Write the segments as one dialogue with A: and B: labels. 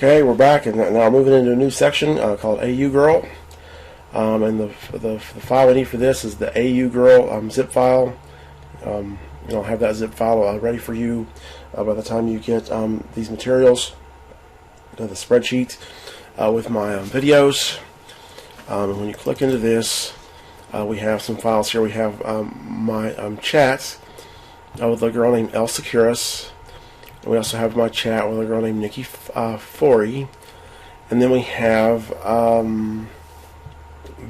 A: Okay, we're back, and now moving into a new section called AU Girl. And the file we need for this is the AU Girl zip file. I'll have that zip file ready for you by the time you get these materials. The spreadsheet with my videos. And when you click into this, we have some files here. We have my chat with a girl named Elsa Curis. We also have my chat with a girl named Nikki Forey. And then we have the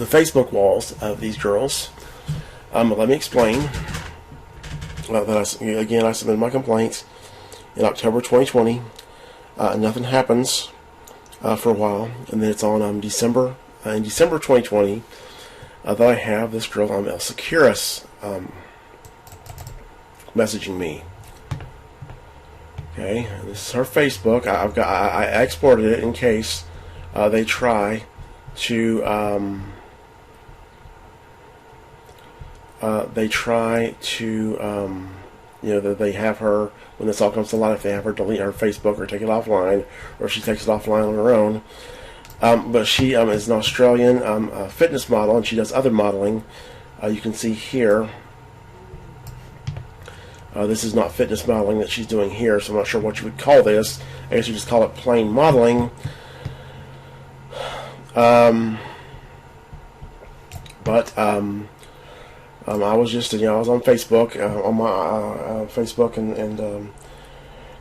A: Facebook walls of these girls. Let me explain. I submitted my complaint in October 2020. Nothing happens for a while. And then it's on in December 2020 that I have this girl, Elsa Curis, messaging me. Okay, this is her Facebook. I exported it in case they try to that they have her, when this all comes to light, if they have her delete her Facebook or take it offline, or she takes it offline on her own. But she is an Australian fitness model, and she does other modeling. You can see here. This is not fitness modeling that she's doing here, so I'm not sure what you would call this. I guess you just call it plain modeling. I was just, I was on Facebook, on my Facebook, and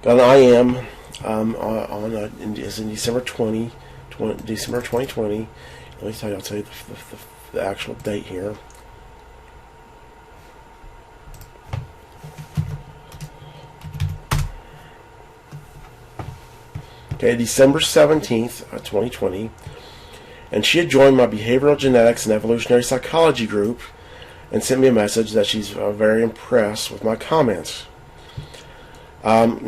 A: got an IM it's in December 2020. Let me tell you, I'll tell you the actual date here. Okay, December 17th, 2020, and she had joined my behavioral genetics and evolutionary psychology group and sent me a message that she's very impressed with my comments. Anytime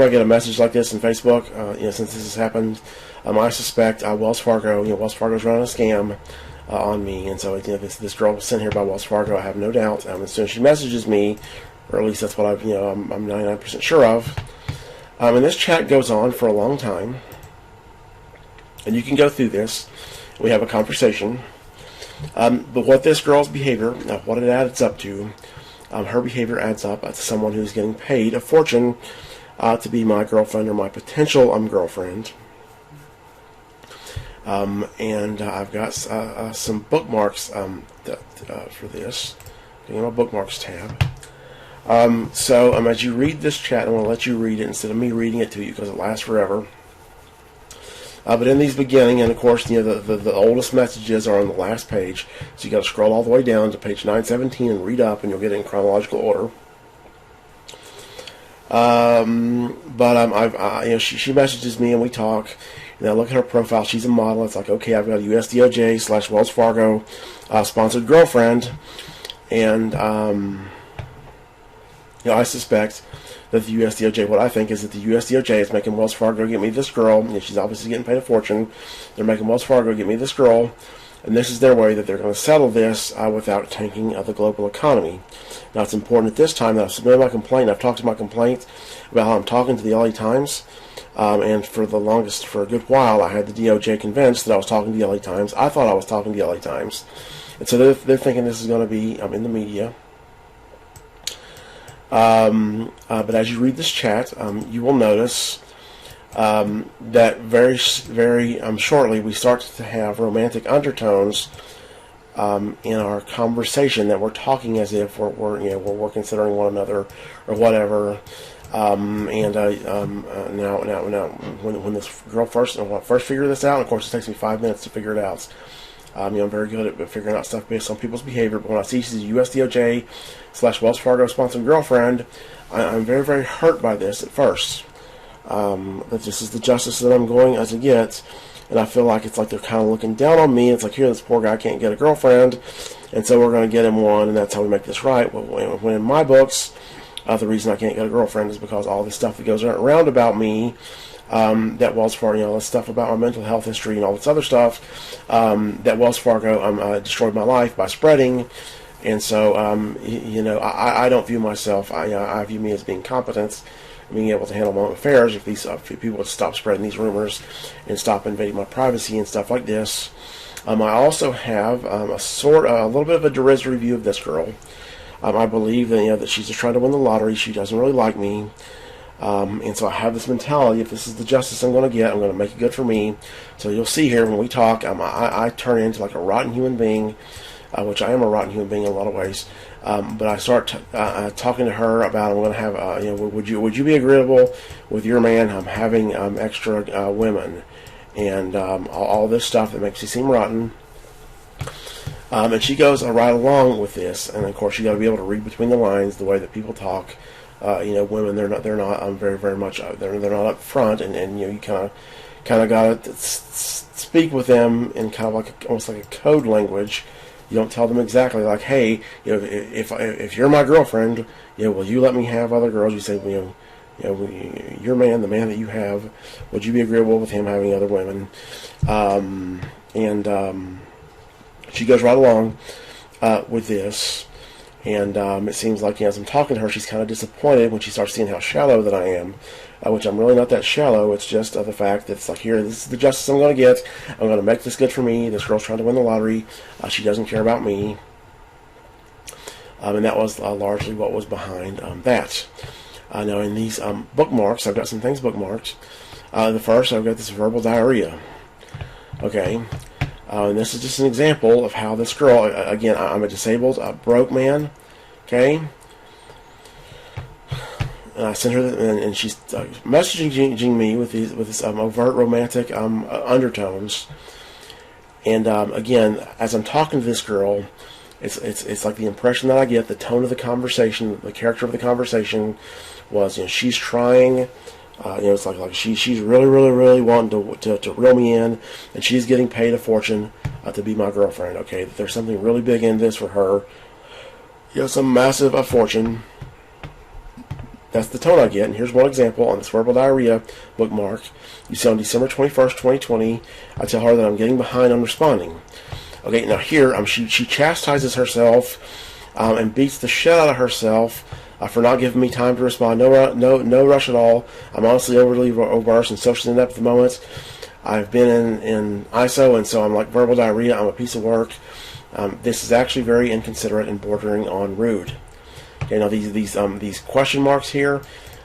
A: I get a message like this in Facebook, since this has happened, I suspect Wells Fargo. Wells Fargo's running a scam on me, and so this girl was sent here by Wells Fargo. I have no doubt. As soon as she messages me, or at least that's what I'm 99% sure of. And this chat goes on for a long time, and you can go through this. We have a conversation. But what this girl's behavior, what it adds up to, her behavior adds up to someone who's getting paid a fortune to be my girlfriend or my potential girlfriend. And I've got some bookmarks for this. In my bookmarks tab. As you read this chat, I want to let you read it instead of me reading it to you because it lasts forever. But in these beginning, and of course, the oldest messages are on the last page, so you got to scroll all the way down to page 917 and read up, and you'll get it in chronological order. She messages me and we talk. And I look at her profile. She's a model. It's like, okay, I've got a USDOJ / Wells Fargo sponsored girlfriend, and I suspect that the USDOJ, what I think is that the USDOJ is making Wells Fargo get me this girl. She's obviously getting paid a fortune. They're making Wells Fargo get me this girl, and this is their way that they're going to settle this without tanking the global economy. Now, it's important at this time that I've submitted my complaint. I've talked to my complaint about how I'm talking to the LA Times. And for a good while, I had the DOJ convinced that I was talking to the LA Times. I thought I was talking to the LA Times. And so they're thinking this is going to be in the media. But as you read this chat, you will notice that very shortly we start to have romantic undertones in our conversation, that we're talking as if we're considering one another or whatever. Now, when this girl first figured this out, and of course it takes me 5 minutes to figure it out. I'm very good at figuring out stuff based on people's behavior, but when I see she's a USDOJ / Wells Fargo sponsored girlfriend, I'm very, very hurt by this at first. That this is the justice that I'm going to get, and I feel like it's like they're kind of looking down on me. It's like, here, this poor guy can't get a girlfriend, and so we're going to get him one, and that's how we make this right. When in my books, the reason I can't get a girlfriend is because all this stuff that goes around about me, that Wells Fargo, all this stuff about my mental health history and all this other stuff, that Wells Fargo destroyed my life by spreading, And so, you know, I don't view myself. I view me as being competent, being able to handle my own affairs. If these if people would stop spreading these rumors and stop invading my privacy and stuff like this. I also have a little bit of a derisory view of this girl. I believe that, you know, that she's just trying to win the lottery. She doesn't really like me. And so I have this mentality: if this is the justice I'm going to get, I'm going to make it good for me. So you'll see here when we talk, I turn into like a rotten human being, which I am a rotten human being in a lot of ways. But I start talking to her about, I'm going to have, you know, would you be agreeable with your man having extra women, and all this stuff that makes you seem rotten. And she goes right along with this, and of course you got to be able to read between the lines, the way that people talk. You know, women, they're not very much they're not up front, and you know, you kind of got to speak with them in kind of like almost like a code language. You don't tell them exactly like, hey, you know, if you're my girlfriend, you know, will you let me have other girls? You say, you know, your man, the man that you have, would you be agreeable with him having other women? She goes right along with this. And it seems like, you know, as I'm talking to her, she's kind of disappointed when she starts seeing how shallow that I am, which I'm really not that shallow. It's just the fact that it's like, here, this is the justice I'm going to get. I'm going to make this good for me. This girl's trying to win the lottery. She doesn't care about me. And that was largely what was behind that. Now, in these bookmarks, I've got some things bookmarked. The first, I've got this verbal diarrhea. Okay. And this is just an example of how this girl, again, I'm a disabled, broke man, okay? And I sent her, and she's messaging me with this overt romantic undertones. And again, as I'm talking to this girl, it's like the impression that I get, the tone of the conversation, the character of the conversation was, you know, she's trying. You know, it's like she's really wanting to reel me in, and she's getting paid a fortune to be my girlfriend. Okay, that there's something really big in this for her. You know, some massive fortune. That's the tone I get. And here's one example on this verbal diarrhea bookmark. You see, on December 21st, 2020, I tell her that I'm getting behind on responding. Okay, now here she chastises herself and beats the shit out of herself. For not giving me time to respond. No rush at all. I'm honestly overly overburst and socially inept at the moment. I've been in ISO, and so I'm like verbal diarrhea. I'm a piece of work. This is actually very inconsiderate and bordering on rude. Okay, now these question marks here.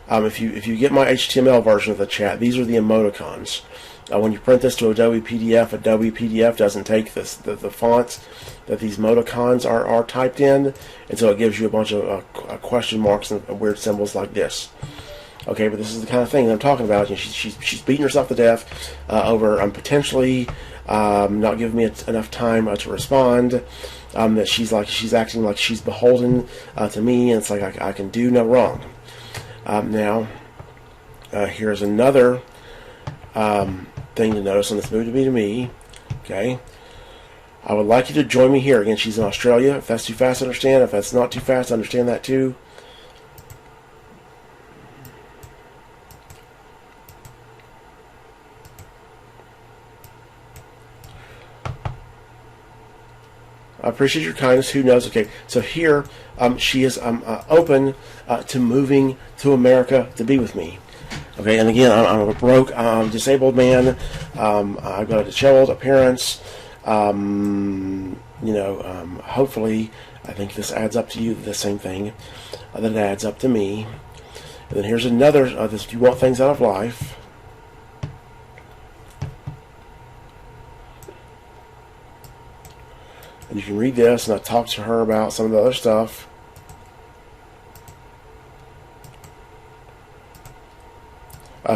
A: If you get my HTML version of the chat, these are the emoticons. When you print this to Adobe PDF doesn't take the fonts that these emoticons are typed in, and so it gives you a bunch of question marks and weird symbols like this. Okay, but this is the kind of thing that I'm talking about. You know, she's beating herself to death over potentially not giving me enough time to respond. That she's acting like she's beholden to me, and it's like I can do no wrong. Now, here's another thing to notice on this Mood to Be to Me. Okay, I would like you to join me here. Again, she's in Australia. If that's too fast, understand. If that's not too fast, understand that too. I appreciate your kindness. Who knows? Okay, so here she is open to moving to America to be with me. Okay, and again, I'm a broke, disabled man. I've got a disheveled appearance. Hopefully, I think this adds up to you, the same thing that it adds up to me. And then here's another, this, you want things out of life. And you can read this, and I talked to her about some of the other stuff.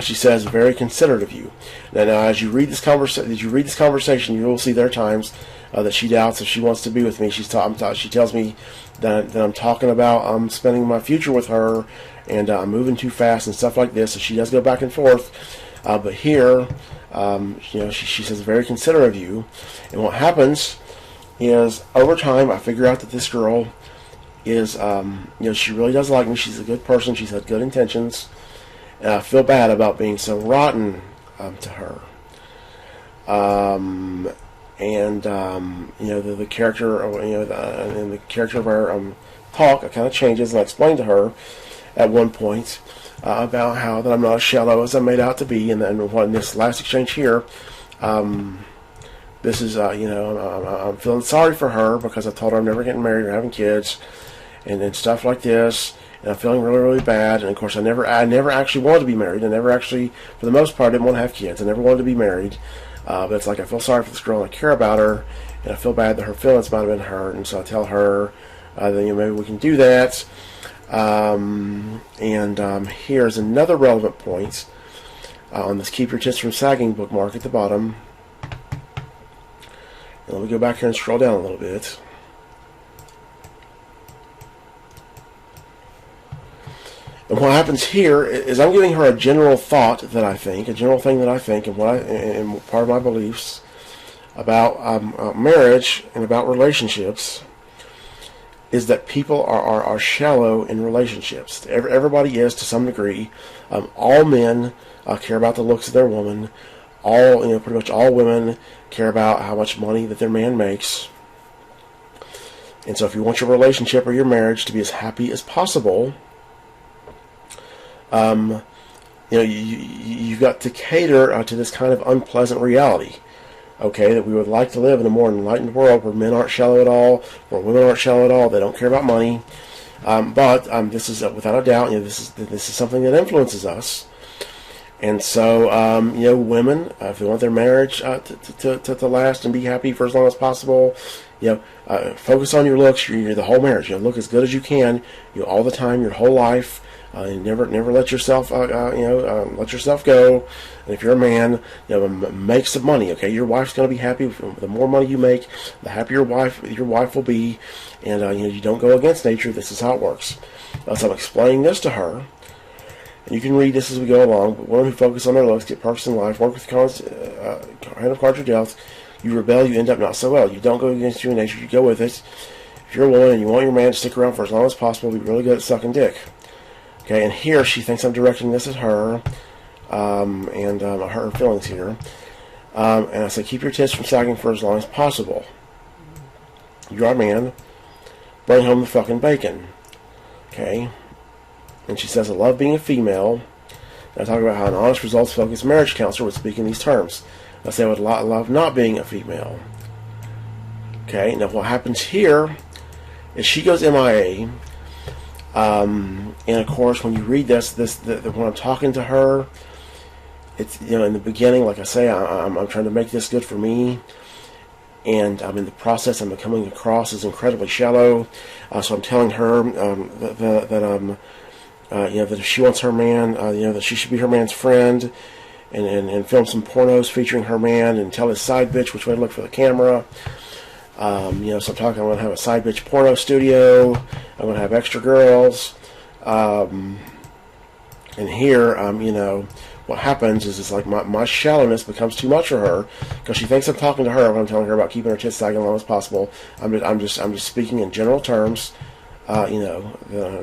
A: She says, very considerate of you. Now as you read this conversation, you will see there are times that she doubts if she wants to be with me. She tells me that I'm talking about spending my future with her, and I'm moving too fast and stuff like this. So she does go back and forth. But here, she says, very considerate of you. And what happens is, over time, I figure out that this girl is, she really does like me. She's a good person. She's had good intentions. And I feel bad about being so rotten to her. And the character, and the character of our talk kind of changes, and I explained to her at one point about how that I'm not as shallow as I'm made out to be, and then in this last exchange here, this is I'm feeling sorry for her because I told her I'm never getting married or having kids, and stuff like this, and I'm feeling really, really bad. And of course, I never actually wanted to be married. I never actually, for the most part, didn't want to have kids. I never wanted to be married. But it's like I feel sorry for this girl and I care about her, and I feel bad that her feelings might have been hurt, and so I tell her that maybe we can do that. Here's another relevant point on this Keep Your Tits from Sagging bookmark at the bottom. And let me go back here and scroll down a little bit. And what happens here is I'm giving her a general thought that I think, a general thing that I think, and part of my beliefs about marriage and about relationships is that people are shallow in relationships. Everybody is to some degree. All men care about the looks of their woman. Pretty much all women care about how much money that their man makes. And so if you want your relationship or your marriage to be as happy as possible, you've got to cater to this kind of unpleasant reality. Okay, that we would like to live in a more enlightened world where men aren't shallow at all, where women aren't shallow at all. They don't care about money. But this is without a doubt, this is something that influences us. And so, women, if they want their marriage to last and be happy for as long as possible, focus on your looks. You're the whole marriage. Look as good as you can. All the time, your whole life. Never let yourself, let yourself go. And if you're a man, make some money. Okay, your wife's going to be happy. The more money you make, the happier your wife will be. And you don't go against nature. This is how it works. So I'm explaining this to her, and you can read this as we go along. But women who focus on their looks get perks in life. Work with hand of cards or dealt. You rebel, you end up not so well. You don't go against human nature. You go with it. If you're a woman and you want your man to stick around for as long as possible, be really good at sucking dick. Okay, and here she thinks I'm directing this at her, and her feelings here. And I say, keep your tits from sagging for as long as possible. You're a man. Bring home the fucking bacon. Okay? And she says, I love being a female. And I talk about how an honest, results-focused marriage counselor would speak in these terms. I say I would love not being a female. Okay, now what happens here is she goes MIA. And of course, when you read this when I'm talking to her, it's in the beginning, like I say, I'm trying to make this good for me, and I'm in the process. I'm coming across as incredibly shallow. So I'm telling her that if she wants her man, that she should be her man's friend, and film some pornos featuring her man, and tell his side bitch which way to look for the camera. So I'm talking, I'm going to have a side bitch porno studio. I'm going to have extra girls. And here, what happens is it's like my shallowness becomes too much for her, because she thinks I'm talking to her when I'm telling her about keeping her tits sagging as long as possible. I'm just speaking in general terms. I'm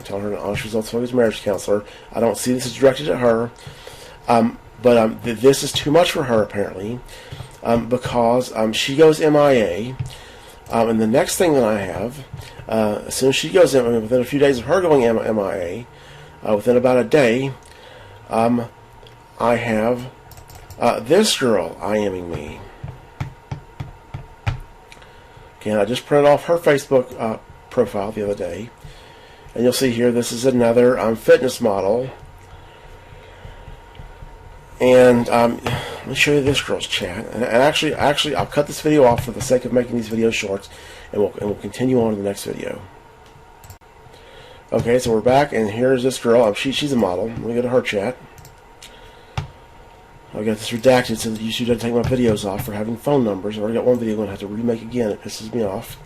A: telling her an honest, results-focused marriage counselor. I don't see this as directed at her. But this is too much for her, apparently, because she goes MIA. And the next thing that I have, as soon as she goes in, within a few days of her going MIA, within about a day, I have this girl IMing me. Okay, and I just printed off her Facebook profile the other day, and you'll see here this is another fitness model. And let me show you this girl's chat. And actually, I'll cut this video off for the sake of making these videos short, and we'll continue on to the next video. Okay, so we're back, and here's this girl. She's a model. Let me go to her chat. I've got this redacted so that YouTube doesn't take my videos off for having phone numbers. I've already got one video I'm going to have to remake again. It pisses me off.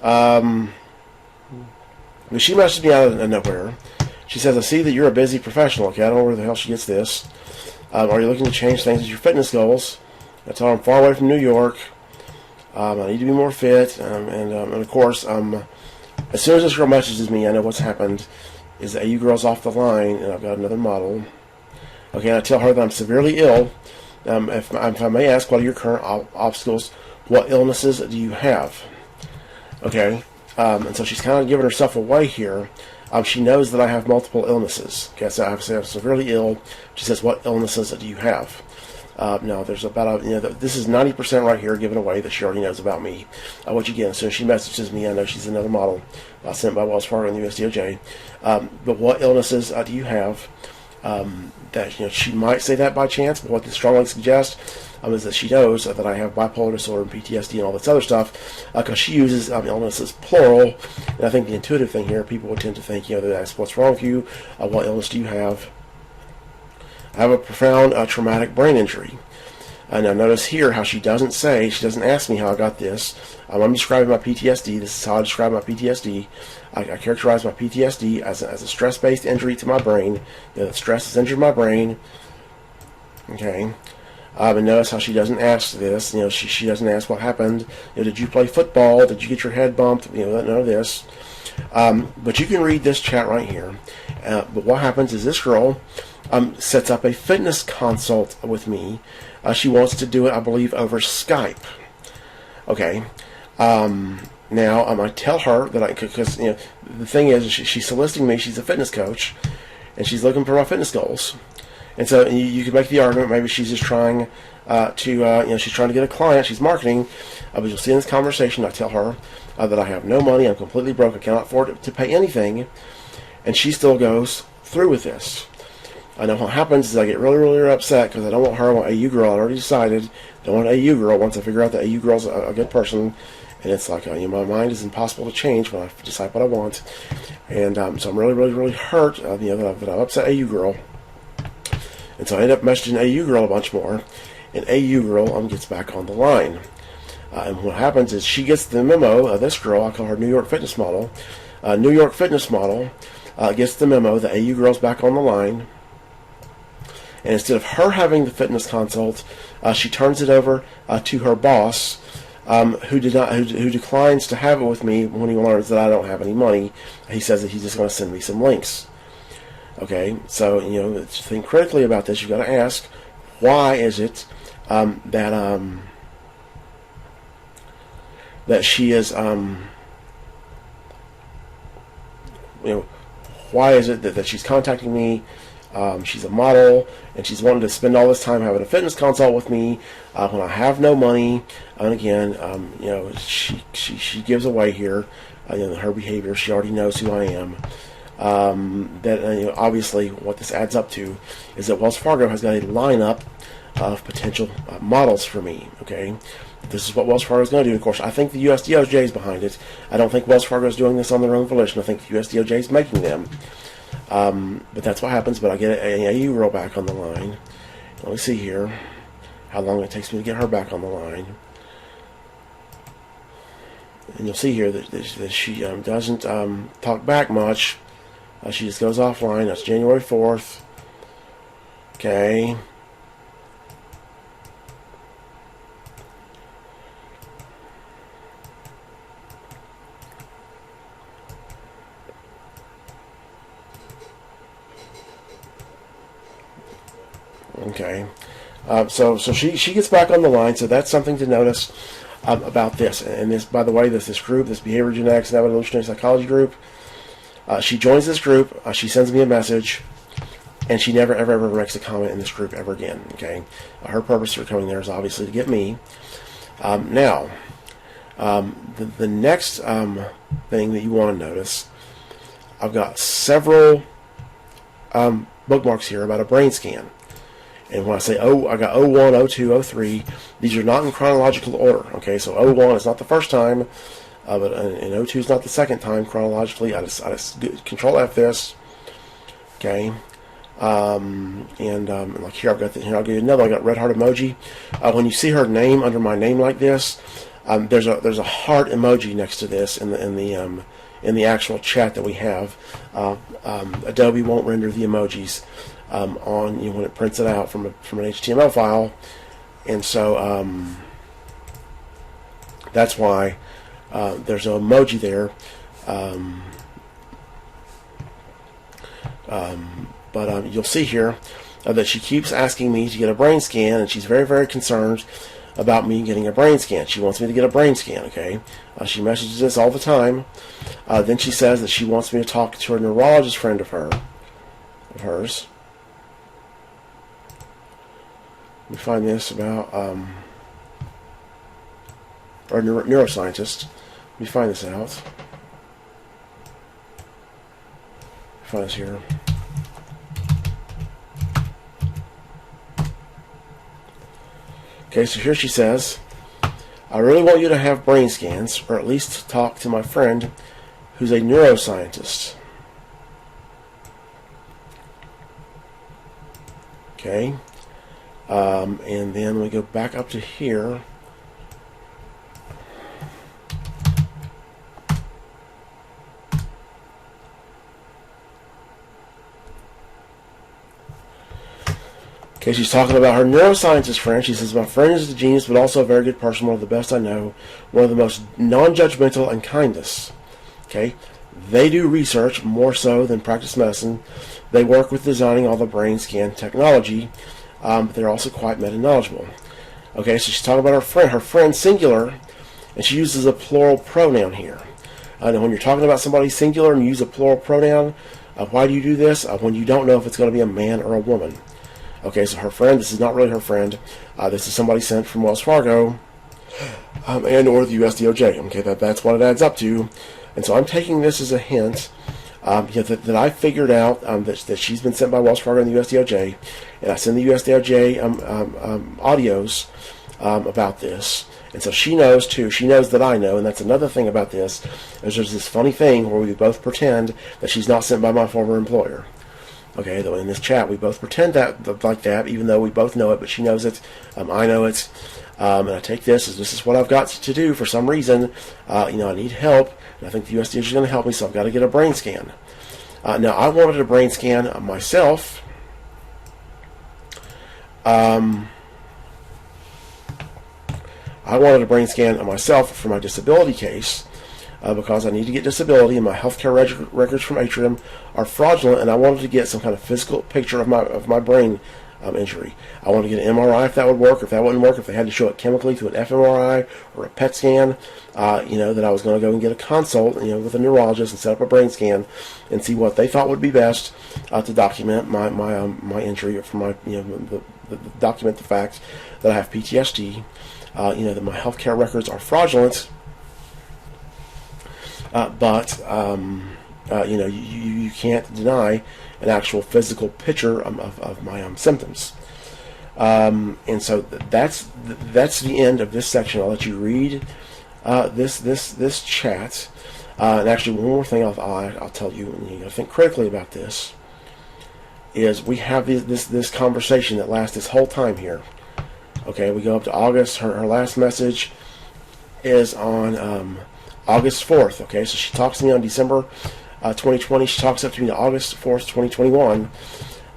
A: But she messaged me out of nowhere. She says, I see that you're a busy professional. Okay, I don't know where the hell she gets this. Are you looking to change things with your fitness goals? I tell her I'm far away from New York. I need to be more fit. And of course, as soon as this girl messages me, I know what's happened. Is the AU girl's off the line, and I've got another model. Okay, and I tell her that I'm severely ill. If I may ask, what are your current obstacles what illnesses do you have? Okay, and so she's kind of giving herself away here. She knows that I have multiple illnesses. Okay, so I'm severely ill. She says, what illnesses do you have? Now, there's about this is 90% right here given away that she already knows about me. Which again, as soon as she messages me, I know she's another model sent by Wells Fargo and the USDOJ. But what illnesses do you have? That she might say that by chance, but what this strongly suggests is that she knows that I have bipolar disorder and PTSD and all this other stuff, because she uses illnesses plural. And I think the intuitive thing here, people would tend to think, that's what's wrong with you. What illness do you have? I have a profound traumatic brain injury. Now notice here how she doesn't ask me how I got this. I'm describing my PTSD. This is how I describe my PTSD. I characterize my PTSD as a stress-based injury to my brain. The stress has injured my brain. Okay. And notice how she doesn't ask this. She doesn't ask what happened. Did you play football? Did you get your head bumped? None of this. But you can read this chat right here. But what happens is this girl sets up a fitness consult with me. She wants to do it, I believe, over Skype. Okay. Now, I tell her that because the thing is, she's soliciting me. She's a fitness coach, and she's looking for my fitness goals. And so you could make the argument maybe she's just trying she's trying to get a client. She's marketing. But you'll see in this conversation, I tell her that I have no money. I'm completely broke. I cannot afford to pay anything. And she still goes through with this. I know what happens is I get really, really upset because I don't want her. I want AU Girl. I already decided. Don't want AU Girl. Once I figure out that AU Girl's a good person, and it's like my mind is impossible to change when I decide what I want. And so I'm really, really, really hurt. That I've upset AU Girl. And so I end up messaging AU Girl a bunch more, and AU Girl gets back on the line. And what happens is she gets the memo. This girl, I call her New York Fitness Model. New York Fitness Model gets the memo that AU Girl's back on the line. And instead of her having the fitness consult, she turns it over to her boss, who declines to have it with me when he learns that I don't have any money. He says that he's just going to send me some links. Okay, so to think critically about this, you've got to ask, why is it that she is why is it that she's contacting me? She's a model, and she's wanting to spend all this time having a fitness consult with me when I have no money. And again, she gives away here her behavior. She already knows who I am. Obviously, what this adds up to is that Wells Fargo has got a lineup of potential models for me. Okay, this is what Wells Fargo is going to do. Of course, I think the USDOJ is behind it. I don't think Wells Fargo is doing this on their own volition. I think the USDOJ is making them. But that's what happens. But I get an AU Girl back on the line. Let me see here how long it takes me to get her back on the line. And you'll see here that she doesn't talk back much. She just goes offline. That's January 4th. Okay. Okay. So she gets back on the line. So that's something to notice about this. And this, by the way, this group, this Behavioral Genetics and Evolutionary Psychology group, she joins this group. She sends me a message, and she never ever makes a comment in this group ever again. Okay. Her purpose for coming there is obviously to get me. Now, the next thing that you want to notice, I've got several bookmarks here about a brain scan. And when I say, I got 01, 02, 03, these are not in chronological order. Okay, so 01 is not the first time, but and 02 is not the second time chronologically. I just Control F this. Okay, like here I've got I'll give you another. I got red heart emoji. When you see her name under my name like this, there's a heart emoji next to this in the actual chat that we have. Adobe won't render the emojis on when it prints it out from an HTML file, and so that's why there's an emoji there. But you'll see here that she keeps asking me to get a brain scan, and she's very, very concerned about me getting a brain scan. She wants me to get a brain scan, okay? She messages this all the time. Then she says that she wants me to talk to a neurologist friend of hers. Let me find this about, or neuroscientist. Let me find this out. Find this here. Okay, so here she says, I really want you to have brain scans, or at least talk to my friend who's a neuroscientist. Okay, and then we go back up to here. Okay, she's talking about her neuroscientist friend. She says, my friend is a genius, but also a very good person, one of the best I know, one of the most non-judgmental and kindest. Okay, they do research more so than practice medicine. They work with designing all the brain scan technology, but they're also quite meta-knowledgeable. Okay, so she's talking about her friend singular, and she uses a plural pronoun here. Now, when you're talking about somebody singular and you use a plural pronoun, why do you do this? When you don't know if it's going to be a man or a woman. Okay, so her friend, this is not really her friend. This is somebody sent from Wells Fargo and or the US DOJ. Okay, that's what it adds up to. And so I'm taking this as a hint that I figured out that she's been sent by Wells Fargo and the US DOJ. And I send the US DOJ audios about this. And so she knows too. She knows that I know. And that's another thing about this. Is there's this funny thing where we both pretend that she's not sent by my former employer. Okay, though in this chat we both pretend that like that, even though we both know it, but she knows it, I know it, and I take this as this is what I've got to do for some reason. I need help, and I think the USDA is going to help me, so I've got to get a brain scan. Now, I wanted a brain scan myself. I wanted a brain scan myself for my disability case. Because I need to get disability and my healthcare records from Atrium are fraudulent, and I wanted to get some kind of physical picture of my brain injury. I wanted to get an MRI if that would work. If that wouldn't work, if they had to show it chemically through an fMRI or a PET scan, that I was going to go and get a consult, with a neurologist and set up a brain scan and see what they thought would be best to document my injury, or for my document the fact that I have PTSD, that my healthcare records are fraudulent. But you can't deny an actual physical picture of my symptoms. And so that's the end of this section. I'll let you read this chat. And actually, one more thing I'll tell you, and you got to think critically about this, is we have this conversation that lasts this whole time here. Okay, we go up to August. Her last message is on August 4th, okay, so she talks to me on December 2020, she talks up to me on August 4th, 2021,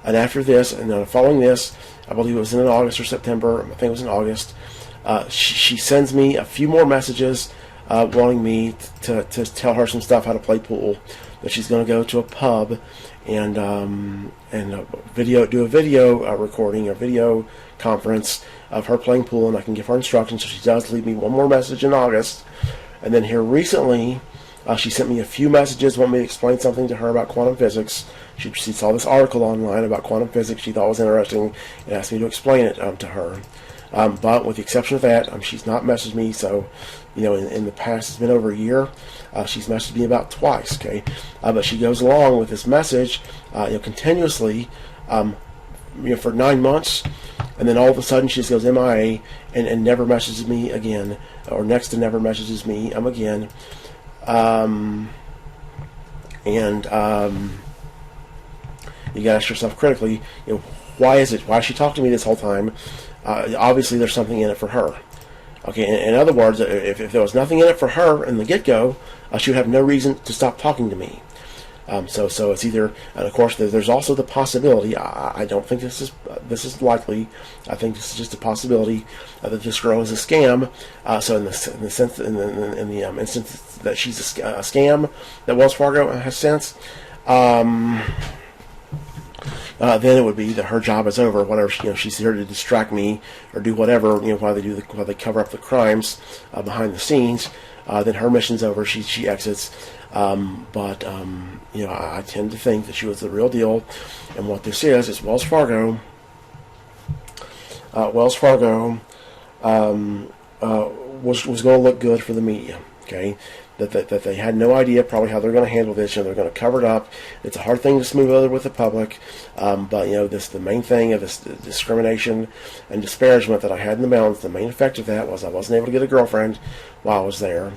A: and after this, and then following this, I believe it was in August or September, I think it was in August, she sends me a few more messages wanting me to tell her some stuff, how to play pool, that she's going to go to a pub and do a video recording, a video conference of her playing pool, and I can give her instructions, so she does leave me one more message in August. And then here recently, she sent me a few messages, wanting me to explain something to her about quantum physics. She saw this article online about quantum physics she thought was interesting and asked me to explain it to her. But with the exception of that, she's not messaged me. So, in the past, it's been over a year. She's messaged me about twice. Okay, but she goes along with this message, continuously, for 9 months. And then all of a sudden she just goes MIA and never messages me again, or next to never messages me again. You gotta ask yourself critically, why is it? Why is she talking to me this whole time? Obviously there's something in it for her. Okay, in other words, if there was nothing in it for her in the get-go, she would have no reason to stop talking to me. So it's either, and of course there's also the possibility. I don't think this is likely. I think this is just a possibility that this girl is a scam. So in the instance that she's a scam that Wells Fargo has sent, then it would be that her job is over. Whatever she's here to distract me or do whatever while they cover up the crimes behind the scenes. Then her mission's over. She exits. But I tend to think that she was the real deal. And what this is Wells Fargo. Wells Fargo was going to look good for the media. Okay, that they had no idea probably how they're going to handle this. They're going to cover it up. It's a hard thing to smooth over with the public, but the main thing of this discrimination and disparagement that I had in the mountains. The main effect of that was I wasn't able to get a girlfriend while I was there,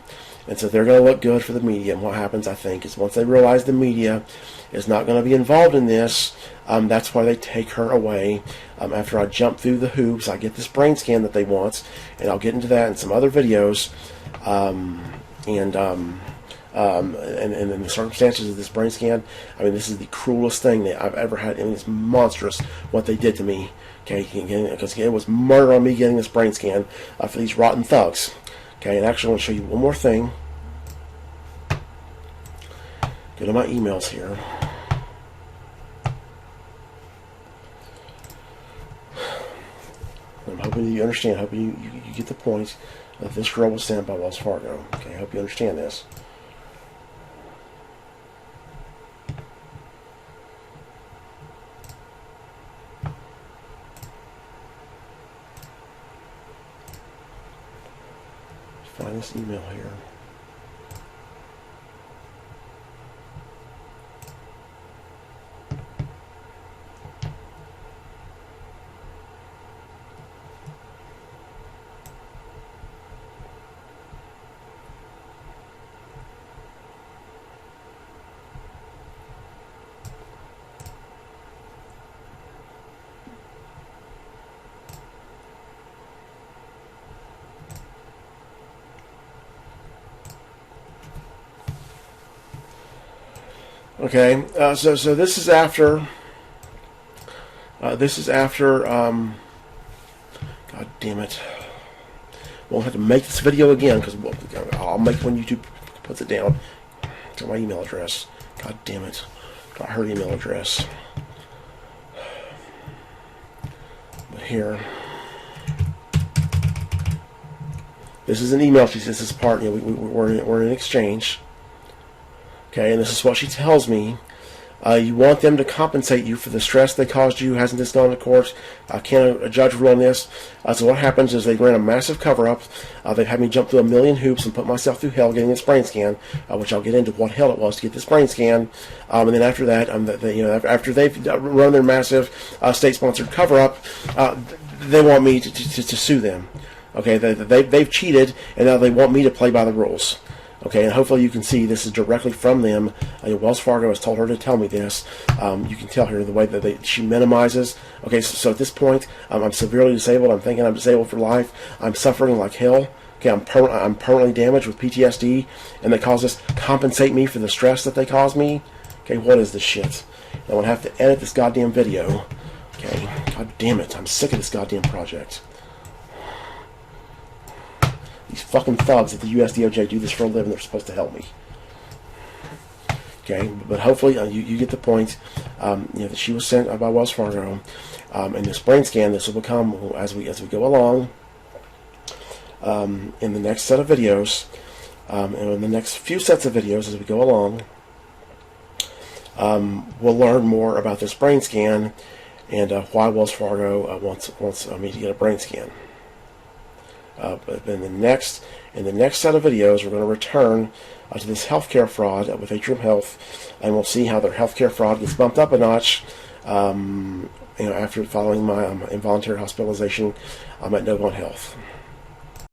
A: and so they're going to look good for the media. And what happens, I think, is once they realize the media is not going to be involved in this, that's why they take her away. After I jump through the hoops, I get this brain scan that they want, and I'll get into that in some other videos. And the circumstances of this brain scan, I mean, this is the cruelest thing that I've ever had. I mean, it's monstrous what they did to me. Okay, because it was murder on me getting this brain scan for these rotten thugs. Okay, and actually, I want to show you one more thing. Go to my emails here. I'm hoping you understand. Hoping you get the point that this girl was sent by Wells Fargo. Okay, I hope you understand this. Find this email here. Okay, so this is after. God damn it! We'll have to make this video again because I'll make it when YouTube puts it down. To my email address. God damn it! Got her email address. But here, this is an email. She says this part. We're in exchange. Okay, and this is what she tells me. You want them to compensate you for the stress they caused you. Hasn't this gone to court? Can a judge rule on this? So what happens is they ran a massive cover-up. They've had me jump through a million hoops and put myself through hell getting this brain scan, which I'll get into what hell it was to get this brain scan. And then after that, after they've run their massive state-sponsored cover-up, they want me to sue them. Okay, they've cheated, and now they want me to play by the rules. Okay, and hopefully you can see this is directly from them. Wells Fargo has told her to tell me this. You can tell here the way that she minimizes. Okay, so at this point, I'm severely disabled. I'm thinking I'm disabled for life. I'm suffering like hell. Okay, I'm permanently damaged with PTSD, and they cause this compensate me for the stress that they caused me. Okay, what is this shit? I'm gonna have to edit this goddamn video. Okay, god damn it, I'm sick of this goddamn project. These fucking thugs at the US DOJ do this for a living. They're supposed to help me. Okay, but hopefully you get the point. That she was sent by Wells Fargo, and this brain scan. This will become as we go along. In the next set of videos, and in the next few sets of videos as we go along, we'll learn more about this brain scan and why Wells Fargo wants me to get a brain scan. But in the next set of videos, we're going to return to this healthcare fraud with Atrium Health, and we'll see how their healthcare fraud gets bumped up a notch. After following my involuntary hospitalization at Novant Health.